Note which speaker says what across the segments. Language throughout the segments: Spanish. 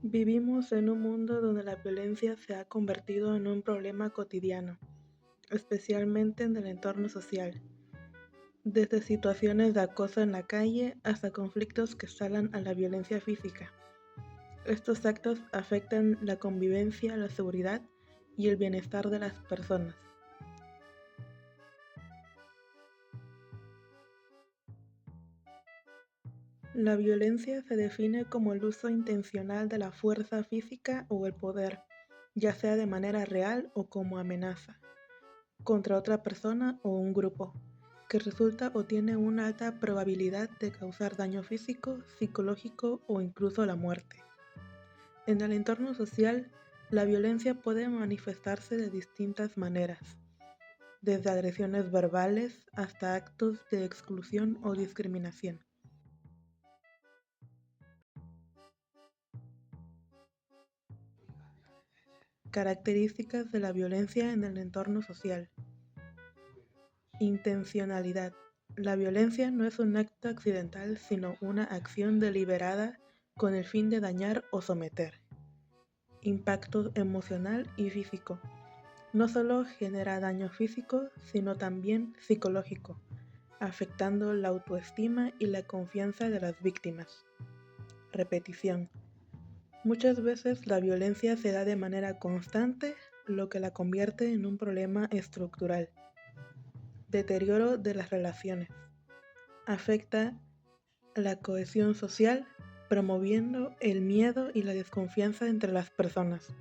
Speaker 1: Vivimos en un mundo donde la violencia se ha convertido en un problema cotidiano, especialmente en el entorno social, desde situaciones de acoso en la calle hasta conflictos que escalan a la violencia física. Estos actos afectan la convivencia, la seguridad y el bienestar de las personas. La violencia se define como el uso intencional de la fuerza física o el poder, ya sea de manera real o como amenaza, contra otra persona o un grupo, que resulta o tiene una alta probabilidad de causar daño físico, psicológico o incluso la muerte. En el entorno social, la violencia puede manifestarse de distintas maneras, desde agresiones verbales hasta actos de exclusión o discriminación. Características de la violencia en el entorno social. Intencionalidad. La violencia no es un acto accidental, sino una acción deliberada con el fin de dañar o someter. Impacto emocional y físico. No solo genera daño físico, sino también psicológico, afectando la autoestima y la confianza de las víctimas. Repetición. Muchas veces la violencia se da de manera constante, lo que la convierte en un problema estructural. Deterioro de las relaciones. Afecta la cohesión social, promoviendo el miedo y la desconfianza entre las personas.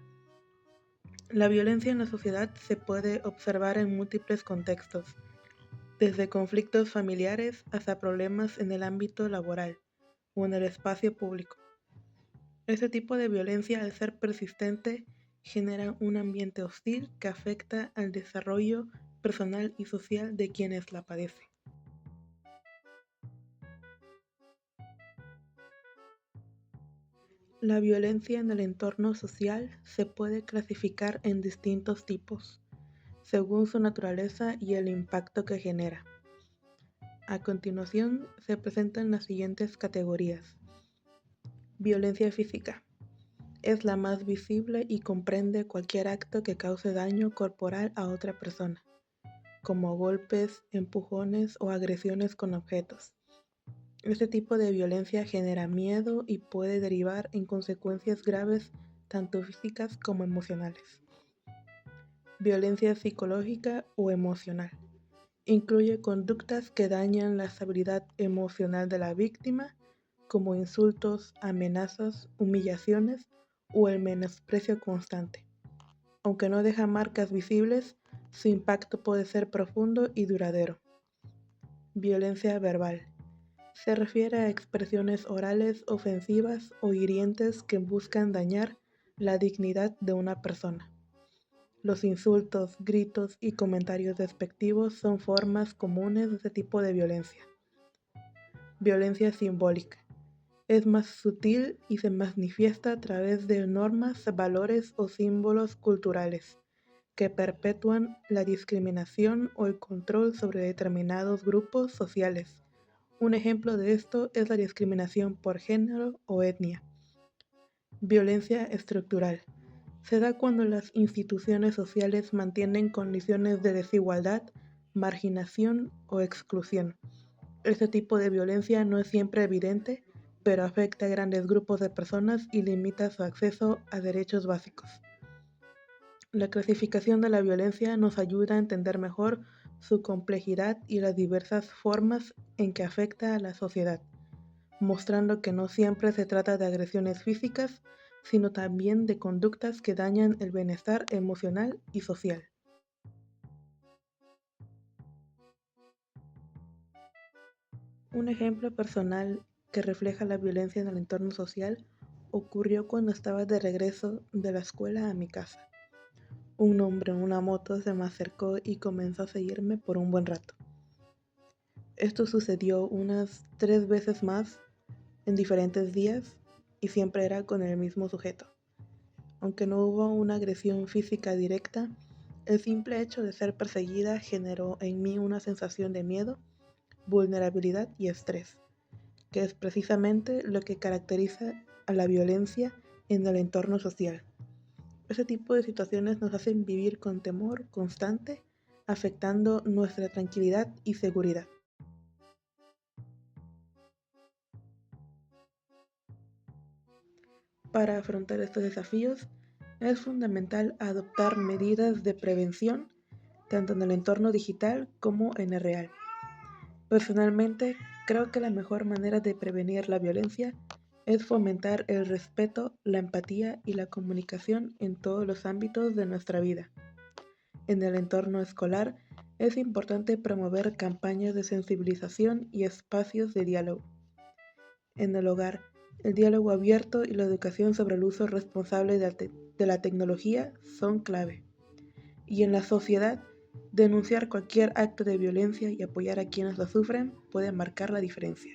Speaker 1: La violencia en la sociedad se puede observar en múltiples contextos, desde conflictos familiares hasta problemas en el ámbito laboral o en el espacio público. Este tipo de violencia, al ser persistente, genera un ambiente hostil que afecta al desarrollo personal y social de quienes la padecen. La violencia en el entorno social se puede clasificar en distintos tipos, según su naturaleza y el impacto que genera. A continuación se presentan las siguientes categorías. Violencia física. Es la más visible y comprende cualquier acto que cause daño corporal a otra persona, como golpes, empujones o agresiones con objetos. Este tipo de violencia genera miedo y puede derivar en consecuencias graves tanto físicas como emocionales. Violencia psicológica o emocional. Incluye conductas que dañan la estabilidad emocional de la víctima, como insultos, amenazas, humillaciones o el menosprecio constante. Aunque no deja marcas visibles, su impacto puede ser profundo y duradero. Violencia verbal. Se refiere a expresiones orales ofensivas o hirientes que buscan dañar la dignidad de una persona. Los insultos, gritos y comentarios despectivos son formas comunes de este tipo de violencia. Violencia simbólica. Es más sutil y se manifiesta a través de normas, valores o símbolos culturales que perpetúan la discriminación o el control sobre determinados grupos sociales. Un ejemplo de esto es la discriminación por género o etnia. Violencia estructural. Se da cuando las instituciones sociales mantienen condiciones de desigualdad, marginación o exclusión. Este tipo de violencia no es siempre evidente, pero afecta a grandes grupos de personas y limita su acceso a derechos básicos. La clasificación de la violencia nos ayuda a entender mejor su complejidad y las diversas formas en que afecta a la sociedad, mostrando que no siempre se trata de agresiones físicas, sino también de conductas que dañan el bienestar emocional y social. Un ejemplo personal que refleja la violencia en el entorno social ocurrió cuando estaba de regreso de la escuela a mi casa. Un hombre en una moto se me acercó y comenzó a seguirme por un buen rato. Esto sucedió unas 3 veces más en diferentes días y siempre era con el mismo sujeto. Aunque no hubo una agresión física directa, el simple hecho de ser perseguida generó en mí una sensación de miedo, vulnerabilidad y estrés, que es precisamente lo que caracteriza a la violencia en el entorno social. Ese tipo de situaciones nos hacen vivir con temor constante, afectando nuestra tranquilidad y seguridad. Para afrontar estos desafíos, es fundamental adoptar medidas de prevención tanto en el entorno digital como en el real. Personalmente, creo que la mejor manera de prevenir la violencia es fomentar el respeto, la empatía y la comunicación en todos los ámbitos de nuestra vida. En el entorno escolar, es importante promover campañas de sensibilización y espacios de diálogo. En el hogar, el diálogo abierto y la educación sobre el uso responsable de la tecnología son clave. Y en la sociedad, denunciar cualquier acto de violencia y apoyar a quienes lo sufren puede marcar la diferencia.